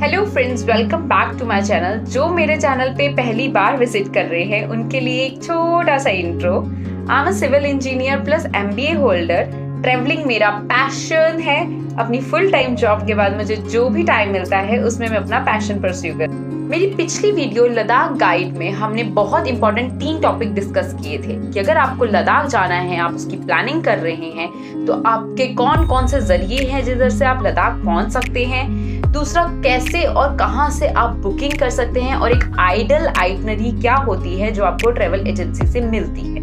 Hello friends, welcome back to my channel. जो मेरे channel पे पहली बार विजिट कर रहे हैं उनके लिए एक छोटा सा intro. I am a civil engineer plus MBA holder. Travelling मेरा पैशन है। अपनी फुल टाइम जॉब के बाद मुझे जो भी टाइम मिलता है उसमें मैं अपना पैशन परस्यू कर। मेरी पिछली वीडियो लद्दाख गाइड में हमने बहुत इंपॉर्टेंट 3 टॉपिक डिस्कस किए थे कि अगर आपको लद्दाख जाना है, आप उसकी प्लानिंग कर रहे हैं, तो आपके कौन कौन से जरिए हैं जिधर से आप लद्दाख पहुंच सकते हैं। दूसरा, कैसे और कहां से आप बुकिंग कर सकते हैं, और एक आइडल आइटनरी क्या होती है जो आपको ट्रैवल एजेंसी से मिलती है।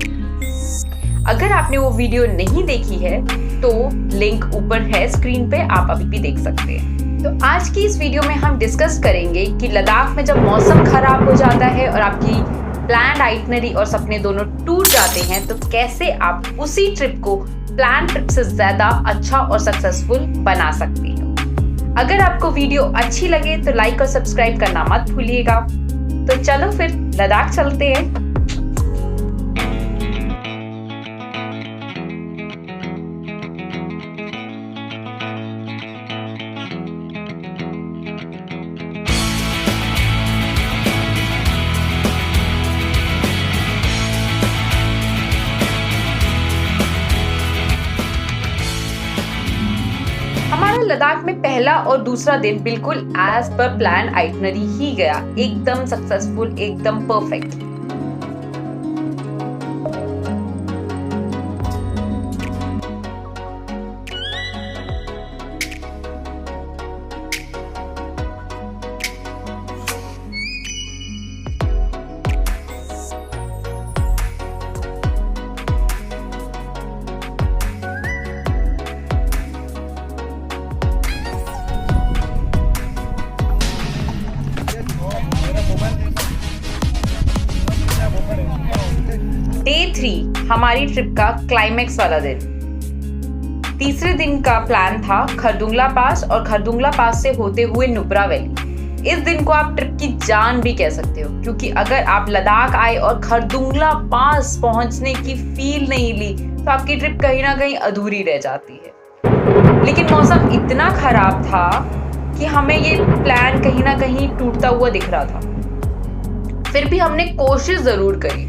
अगर आपने वो वीडियो नहीं देखी है तो लिंक ऊपर है स्क्रीन पे, आप अभी भी देख सकते हैं। तो आज की इस वीडियो में हम डिस्कस करेंगे कि लद्दाख में जब मौसम खराब हो जाता है और आपकी प्लान्ड आइटनरी और सपने दोनों टूट जाते हैं, तो कैसे आप उसी ट्रिप को प्लान ट्रिप से ज्यादा अच्छा और सक्सेसफुल बना सकते हैं। अगर आपको वीडियो अच्छी लगे तो लाइक और सब्सक्राइब करना मत भूलिएगा। तो चलो फिर लद्दाख चलते हैं। हमारा लद्दाख में पहला और दूसरा दिन बिल्कुल एज पर प्लान आइटनरी ही गया, एकदम सक्सेसफुल, एकदम परफेक्ट। डे 3 हमारी ट्रिप का क्लाइमेक्स वाला दिन। तीसरे दिन का प्लान था खरदुंगला पास और खरदुंगला पास से होते हुए नुब्रा वैली। इस दिन को आप ट्रिप की जान भी कह सकते हो, क्योंकि अगर आप लद्दाख आए और खरदुंगला पास पहुंचने की फील नहीं ली तो आपकी ट्रिप कहीं ना कहीं अधूरी रह जाती है। लेकिन मौसम इतना खराब था कि हमें ये प्लान कहीं ना कहीं टूटता हुआ दिख रहा था। फिर भी हमने कोशिश जरूर करी।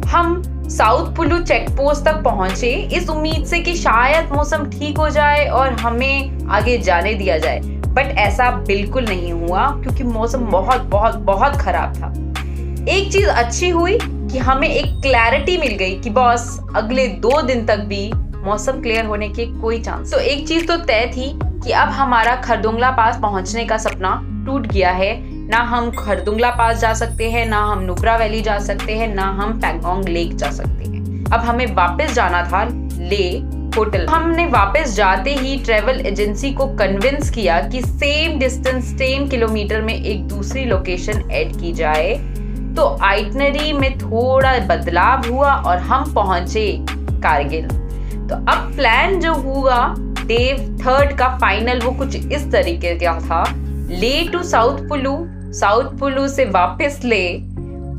हम साउथ पुलू चेक पोस्ट तक पहुंचे इस उम्मीद से कि शायद मौसम ठीक हो जाए और हमें आगे जाने दिया जाए, बट ऐसा बिल्कुल नहीं हुआ क्योंकि मौसम बहुत बहुत बहुत खराब था। एक चीज अच्छी हुई कि हमें एक क्लैरिटी मिल गई कि बॉस अगले 2 दिन तक भी मौसम क्लियर होने के कोई चांस। तो एक चीज तो तय थी कि अब हमारा खरदुंगला पास पहुंचने का सपना टूट गया है। ना हम खरदुंगला पास जा सकते हैं, ना हम नुब्रा वैली जा सकते हैं, ना हम पैंगोंग लेक जा सकते हैं। अब हमें वापस जाना था ले होटल। हमने वापस जाते ही ट्रैवल एजेंसी को कन्विंस किया कि सेम डिस्टेंस 10 किलोमीटर में एक दूसरी लोकेशन ऐड की जाए। तो आइटनरी में थोड़ा बदलाव हुआ और हम पहुंचे कारगिल। तो अब प्लान जो हुआ डे 3 का फाइनल, वो कुछ इस तरीके का था। ले टू साउथ पुलू, साउथ पुलू से वापस ले,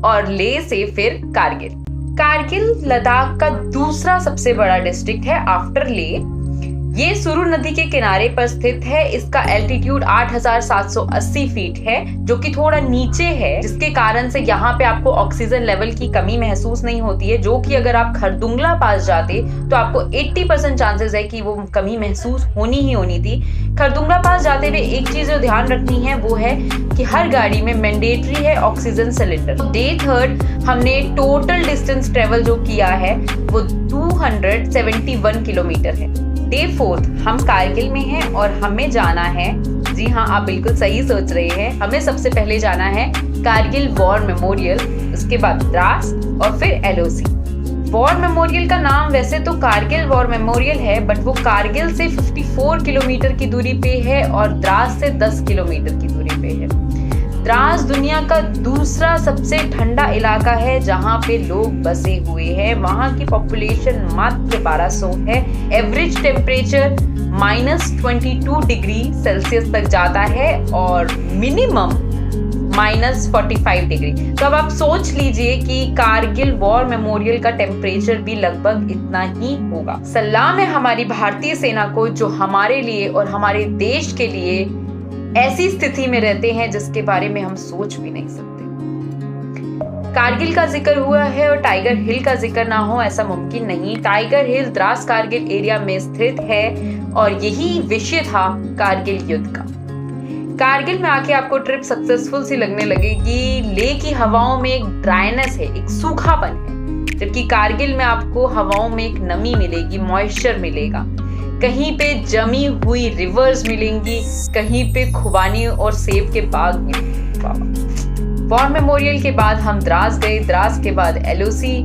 और ले से फिर कारगिल। कारगिल लद्दाख का दूसरा सबसे बड़ा डिस्ट्रिक्ट है आफ्टर ले। ये सुरु नदी के किनारे पर स्थित है। इसका एल्टीट्यूड 8780 फीट है, जो कि थोड़ा नीचे है, जिसके कारण से यहाँ पे आपको ऑक्सीजन लेवल की कमी महसूस नहीं होती है, जो कि अगर आप खरदुंगला पास जाते तो आपको 80% चांसेस है कि वो कमी महसूस होनी ही होनी थी। खरदुंगला पास जाते हुए एक चीज जो ध्यान रखनी है वो है कि हर गाड़ी में मैंडेटरी है ऑक्सीजन सिलेंडर। डे 3 हमने टोटल डिस्टेंस ट्रेवल जो किया है वो 271 किलोमीटर है। डे 4 हम कारगिल में हैं और हमें जाना है, जी हाँ आप बिल्कुल सही सोच रहे हैं, हमें सबसे पहले जाना है कारगिल वॉर मेमोरियल, उसके बाद द्रास और फिर एलओसी। वॉर मेमोरियल का नाम वैसे तो कारगिल वॉर मेमोरियल है, बट वो कारगिल से 54 किलोमीटर की दूरी पे है और द्रास से 10 किलोमीटर की दूरी पे है। द्रास दुनिया का दूसरा सबसे ठंडा इलाका है जहाँ पे लोग बसे हुए हैं। वहाँ की पॉपुलेशन मात्र 1200 है। एवरेज टेम्परेचर -22 डिग्री सेल्सियस तक जाता है और मिनिमम -45 डिग्री। तो अब आप सोच लीजिए कि कारगिल वॉर मेमोरियल का टेम्परेचर भी लगभग इतना ही होगा। सलाम है हमारी भारतीय सेना को, जो हमारे लिए और हमारे देश के लिए ऐसी स्थिति में रहते हैं जिसके बारे में हम सोच भी नहीं सकते। कारगिल का जिक्र हुआ है और टाइगर हिल का जिक्र ना हो ऐसा मुमकिन नहीं। टाइगर हिल द्रास कारगिल एरिया में स्थित है और यही विषय था कारगिल युद्ध का। कारगिल में आके आपको ट्रिप सक्सेसफुल सी लगने लगेगी। लेह की हवाओं में एक ड्राइनेस है, एक सूखापन है, जबकि कारगिल में आपको हवाओं में एक नमी मिलेगी, मॉइस्चर मिलेगा। कहीं पे जमी हुई रिवर्स मिलेंगी, कहीं पे खुबानी और सेब के बाग मिलेंगे। वॉर मेमोरियल के बाद हम द्रास गए, द्रास के बाद एलओसी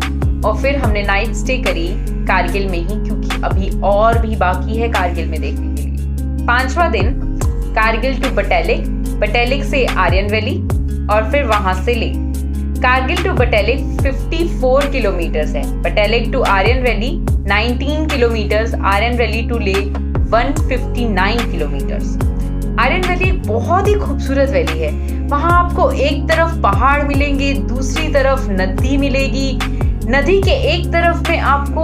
और फिर हमने नाइट स्टे करी कारगिल में ही, क्योंकि अभी और भी बाकी है कारगिल में देखने के लिए। 5वां दिन कारगिल टू बटालिक, बटालिक से आर्यन वैली और फिर वहां से ले। कारगिल टू बटालिक 54 किलोमीटर्स है, Batalik to Aryan valley 19 kilometres, Aryan valley to Leh 159 kilometres. Aryan valley बहुत ही खूबसूरत वैली है। वहां आपको एक तरफ पहाड़ मिलेंगे, दूसरी तरफ नदी मिलेगी। नदी के एक तरफ में आपको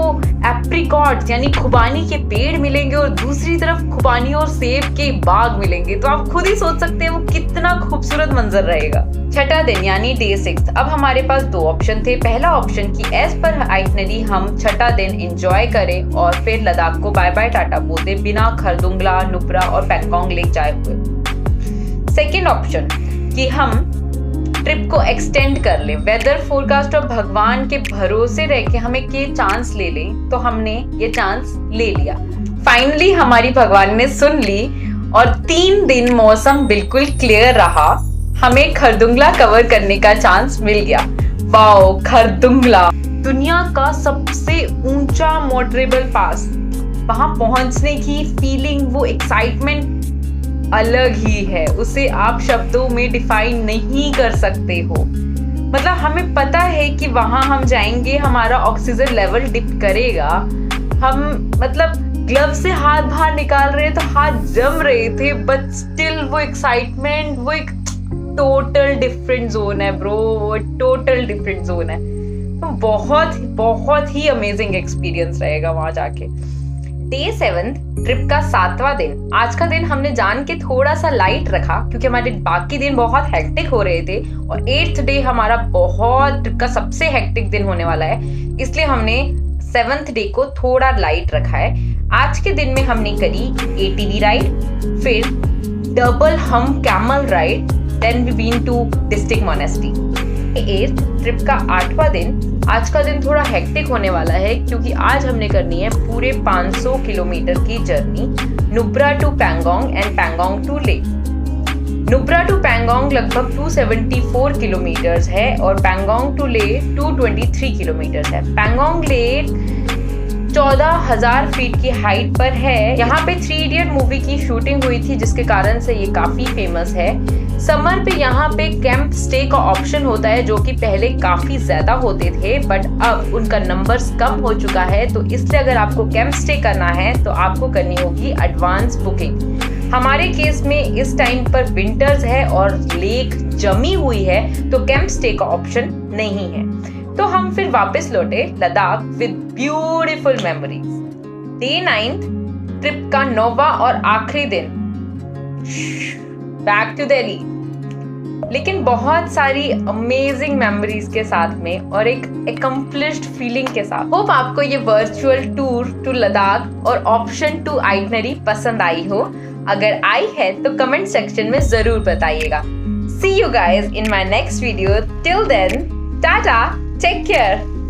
एप्रिकॉट यानी खुबानी के पेड़ मिलेंगे और दूसरी तरफ खुबानी और सेब के बाग मिलेंगे। तो आप खुद ही सोच सकते हैं वो कितना खूबसूरत मंजर रहेगा। 6वां दिन यानी डे 6। अब हमारे पास 2 ऑप्शन थे। पहला ऑप्शन कि एज पर आइटनरी हम 6वां दिन एंजॉय करें और फिर लद्दाख को बाय बाय टाटा बोलते बिना खरदुंगला, नुब्रा और पैंगोंग लेक जाए हुए। सेकेंड ऑप्शन कि हम ट्रिप को एक्सटेंड कर लें, वेदर फोरकास्ट और भगवान के भरोसे रह के हमें ये चांस ले लें, तो हमने ये चांस ले लिया। फाइनली हमारी भगवान ने सुन ली और 3 दिन मौसम बिल्कुल क्लियर रहा। हमें खरदुंगला कवर करने का चांस मिल गया। वाओ, खरदुंगला दुनिया का सबसे ऊंचा मोटरेबल पास। वहां पहुंचने की फीलिंग, वो एक्साइटमेंट अलग ही है, उसे आप शब्दों में डिफाइन नहीं कर सकते हो। मतलब हमें पता है कि वहां हम जाएंगे, हमारा ऑक्सीजन लेवल डिप करेगा। हम मतलब ग्लव से हाथ बाहर निकाल रहे तो हाथ जम रहे थे, बट स्टिल वो एक्साइटमेंट, वो एक टोटल डिफरेंट जोन है ब्रो, वो टोटल डिफरेंट जोन है। तो बहुत ही अमेजिंग एक्सपीरियंस रहेगा वहां जाके। डे 7 ट्रिप का 7वां दिन। आज का दिन हमने जान के थोड़ा सा लाइट रखा क्योंकि हमारे बाकी दिन बहुत हेक्टिक हो रहे थे और 8th डे हमारा बहुत ट्रिप का सबसे हेक्टिक दिन होने वाला है, इसलिए हमने 7th डे को थोड़ा लाइट रखा है। आज के दिन में हमने करी ATV राइड, फिर डबल हम camel ride, then we been to district monastery. 8th trip का 8वां दिन। आज का दिन थोड़ा हेक्टिक होने वाला है क्योंकि आज हमने करनी है पूरे 500 किलोमीटर की journey, Nubra to Pangong and Pangong to Leh. Nubra to Pangong लगभग 274 किलोमीटर्स है और पैंगोंग टू ले 223 किलोमीटर्स है। पैंगोंग लेक 14,000 फीट की हाइट पर है। यहाँ पे 3 इडियट मूवी की शूटिंग हुई थी जिसके कारण से ये काफी फेमस है। समर पे यहाँ पे कैंप स्टे का ऑप्शन होता है जो कि पहले काफी ज्यादा होते थे, बट अब उनका नंबर्स कम हो चुका है, तो इसलिए अगर आपको कैंप स्टे करना है तो आपको करनी होगी एडवांस बुकिंग। हमारे केस में इस टाइम पर विंटर्स है और लेक जमी हुई है, तो कैंप स्टे का ऑप्शन नहीं है। तो हम फिर वापस लौटे Ladakh with beautiful memories. Day 9 trip का 9वां और आखिरी दिन, बैक टू दिल्ली, लेकिन बहुत सारी अमेजिंग मेमोरीज के साथ में और एक अकम्प्लिश्ड फीलिंग के साथ। होप आपको ये वर्चुअल टूर टू लद्दाख और ऑप्शन टू आइटनरी पसंद आई हो। अगर आई है तो कमेंट सेक्शन में जरूर बताइएगा। See you guys in my next video. Till then, tata, take care.